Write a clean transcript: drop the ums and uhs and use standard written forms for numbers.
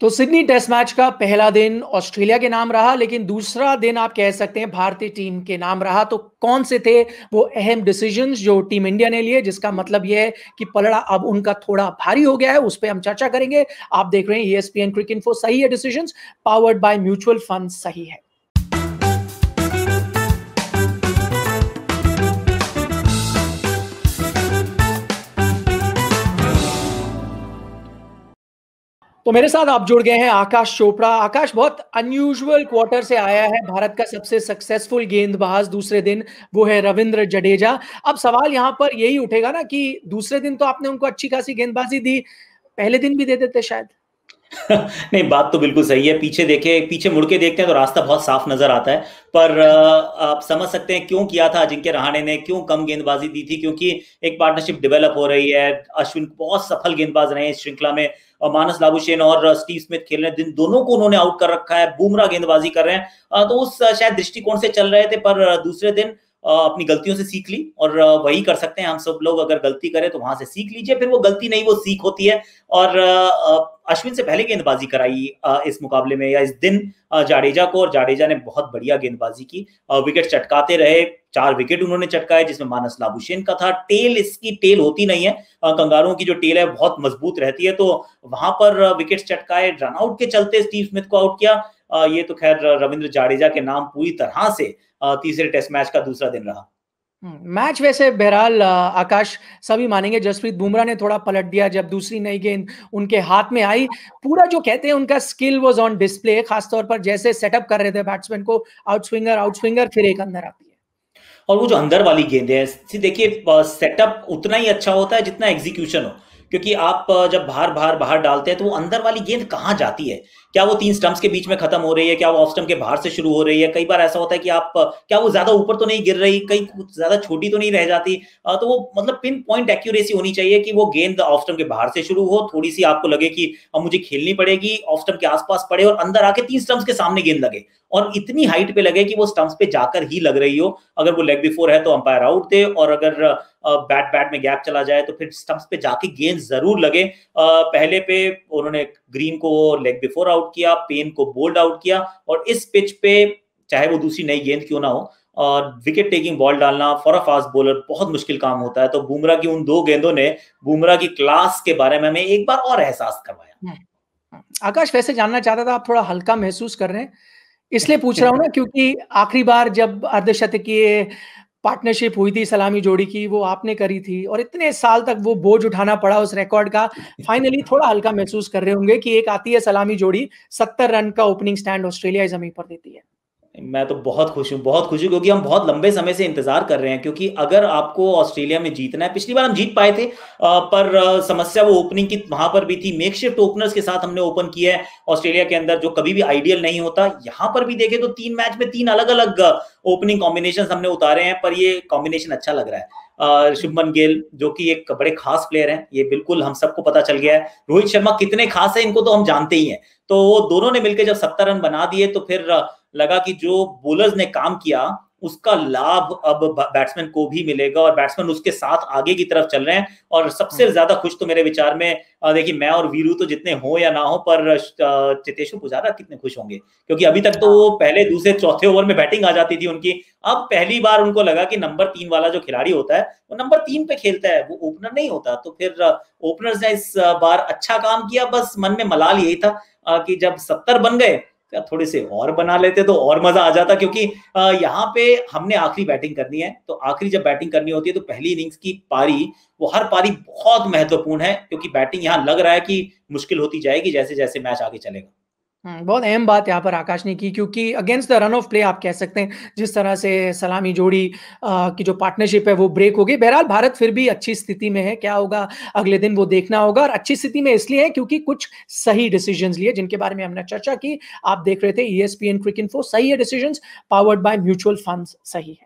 तो Sydney test match का पहला दिन ऑस्ट्रेलिया के नाम रहा, लेकिन दूसरा दिन आप कह सकते हैं भारतीय टीम के नाम रहा। तो कौन से थे वो अहम डिसीजंस जो टीम इंडिया ने लिए, जिसका मतलब यह है कि पलड़ा अब उनका थोड़ा भारी हो गया है? उस पर हम चर्चा करेंगे। आप देख रहे हैं ESPN क्रिक इन्फो। सही है decisions, powered by mutual fund सही है। तो मेरे साथ आप जुड़ गए हैं आकाश चोपड़ा। आकाश, बहुत अनयूजुअल क्वार्टर से आया है भारत का सबसे सक्सेसफुल गेंदबाज दूसरे दिन, वो है रविंद्र जडेजा। अब सवाल यहां पर यही उठेगा ना कि दूसरे दिन तो आपने उनको अच्छी खासी गेंदबाजी दी, पहले दिन भी दे देते शायद। नहीं, बात तो बिल्कुल सही है। पीछे देखे, पीछे मुड़ के देखते हैं तो रास्ता बहुत साफ नजर आता है। पर आप समझ सकते हैं क्यों किया था अजिंक्य रहाणे ने, क्यों कम गेंदबाजी दी थी। क्योंकि एक पार्टनरशिप डेवलप हो रही है। अश्विन बहुत सफल गेंदबाज रहे हैं इस श्रृंखला में, और मानस लाबुशेन और स्टीव स्मिथ खेल रहे हैं, दिन दोनों को उन्होंने आउट कर रखा है। बुमराह गेंदबाजी कर रहे हैं। तो उस शायद दृष्टिकोण से चल रहे थे। पर दूसरे दिन अपनी गलतियों से सीख ली, और वही कर सकते हैं हम सब लोग। अगर गलती करें तो वहां से सीख लीजिए, फिर वो गलती नहीं वो सीख होती है। और अश्विन से पहले गेंदबाजी कराई इस मुकाबले में या इस दिन जाडेजा को, और जाडेजा ने बहुत बढ़िया गेंदबाजी की। विकेट चटकाते रहे, 4 विकेट उन्होंने चटकाए, जिसमें मानस लाबुशेन का था। टेल, इसकी टेल होती नहीं है, कंगारुओं की जो टेल है बहुत मजबूत रहती है, तो वहां पर विकेट चटकाए। रनआउट के चलते स्टीव स्मिथ को आउट किया। ये तो खैर रविंद्र जाडेजा के नाम पूरी तरह से तीसरे टेस्ट मैच का दूसरा दिन रहा। मैच वैसे बहरहाल आकाश सभी मानेंगे जसप्रीत बुमराह ने थोड़ा पलट दिया जब दूसरी नई गेंद उनके हाथ में आई। पूरा जो कहते हैं उनका स्किल वाज ऑन डिस्प्ले, खासतौर पर जैसे सेटअप कर रहे थे बैट्समैन को, आउट स्विंगर फिर एक अंदर आती है। और वो जो अंदर वाली गेंद है, देखिए सेटअप उतना ही अच्छा होता है जितना एग्जीक्यूशन हो। क्योंकि आप जब बाहर डालते हैं तो वो अंदर वाली गेंद कहाँ जाती है, क्या वो 3 स्टंप्स के बीच में खत्म हो रही है, क्या वो ऑफ स्टंप के बाहर से शुरू हो रही है। कई बार ऐसा होता है कि आप क्या वो ज्यादा ऊपर तो नहीं गिर रही, कहीं ज्यादा छोटी तो नहीं रह जाती। तो वो मतलब पिन पॉइंट एक्यूरेसी होनी चाहिए कि वो गेंद ऑफ स्टंप के बाहर से शुरू हो, थोड़ी सी आपको लगे कि अब मुझे खेलनी पड़ेगी, ऑफ स्टंप के आसपास पड़े और अंदर आके 3 स्टंप्स के सामने गेंद लगे, और इतनी हाइट पे लगे कि वो स्टंप्स पे जाकर ही लग रही हो। अगर वो लेग बिफोर है तो अंपायर आउट दे, और अगर बैट में गैप चला जाए तो फिर स्टंप्स पे जाके गेंद जरूर लगे। पहले पे उन्होंने ग्रीन को लेग बिफोर आउट किया, पेन को बोल्ड आउट किया, और इस पिच पे चाहे वो दूसरी नई गेंद क्यों ना हो, और विकेट टेकिंग बॉल डालना फॉर अ फास्ट बॉलर बहुत मुश्किल काम होता है। तो बुमराह की उन 2 गेंदों ने बुमराह की क्लास के बारे में हमें एक बार और एहसास करवाया। आकाश, वैसे जानना चाहता था, आप थोड़ा हल्का महसूस कर रहे हैं, इसलिए पूछ रहा हूं ना क्योंकि आखिरी बार जब अर्धशतकीय पार्टनरशिप हुई थी सलामी जोड़ी की, वो आपने करी थी, और इतने साल तक वो बोझ उठाना पड़ा उस रिकॉर्ड का। फाइनली थोड़ा हल्का महसूस कर रहे होंगे कि एक आती है सलामी जोड़ी, 70 रन का ओपनिंग स्टैंड ऑस्ट्रेलिया जमीन पर देती है। मैं तो बहुत खुश हूँ, बहुत खुश हूँ, क्योंकि हम बहुत लंबे समय से इंतजार कर रहे हैं। क्योंकि अगर आपको ऑस्ट्रेलिया में जीतना है, पिछली बार हम जीत पाए थे, पर समस्या वो ओपनिंग की वहां पर भी थी। मेकशिफ्ट ओपनर्स के साथ हमने ओपन किया है ऑस्ट्रेलिया के अंदर, जो कभी भी आइडियल नहीं होता। यहां पर भी देखें तो 3 मैच में 3 अलग अलग ओपनिंग कॉम्बिनेशन हमने उतारे हैं, पर ये कॉम्बिनेशन अच्छा लग रहा है। शुभमन गिल जो कि एक बड़े खास प्लेयर हैं, ये बिल्कुल हम सबको पता चल गया है। रोहित शर्मा कितने खास है, इनको तो हम जानते ही हैं। तो वो दोनों ने मिलकर जब 70 रन बना दिए तो फिर लगा कि जो बॉलर्स ने काम किया उसका लाभ अब बैट्समैन को भी मिलेगा, और बैट्समैन उसके साथ आगे की तरफ चल रहे हैं। और सबसे ज्यादा खुश तो मेरे विचार में, देखिए मैं और वीरू तो जितने हो या ना हो, पर चेतेश्वर पुजारा कितने खुश होंगे, क्योंकि अभी तक तो वो पहले दूसरे चौथे ओवर में बैटिंग आ जाती थी उनकी। अब पहली बार उनको लगा कि नंबर 3 वाला जो खिलाड़ी होता है वो नंबर 3 पे खेलता है, वो ओपनर नहीं होता। तो फिर ओपनर्स ने इस बार अच्छा काम किया। बस मन में मलाल यही था कि जब 70 बन गए, थोड़े से और बना लेते तो और मजा आ जाता। क्योंकि यहाँ पे हमने आखिरी बैटिंग करनी है, तो आखिरी जब बैटिंग करनी होती है तो पहली इनिंग्स की पारी, वो हर पारी बहुत महत्वपूर्ण है। क्योंकि बैटिंग यहाँ लग रहा है कि मुश्किल होती जाएगी जैसे जैसे मैच आगे चलेगा। बहुत अहम बात यहाँ पर आकाश ने की, क्योंकि against the run of play आप कह सकते हैं जिस तरह से सलामी जोड़ी की जो पार्टनरशिप है वो ब्रेक हो गई। बहरहाल भारत फिर भी अच्छी स्थिति में है, क्या होगा अगले दिन वो देखना होगा। और अच्छी स्थिति में इसलिए है क्योंकि कुछ सही डिसीजंस लिए, जिनके बारे में हमने चर्चा की। आप देख रहे थे ESPN क्रिक इन्फो। सही है decisions, powered by mutual funds सही है।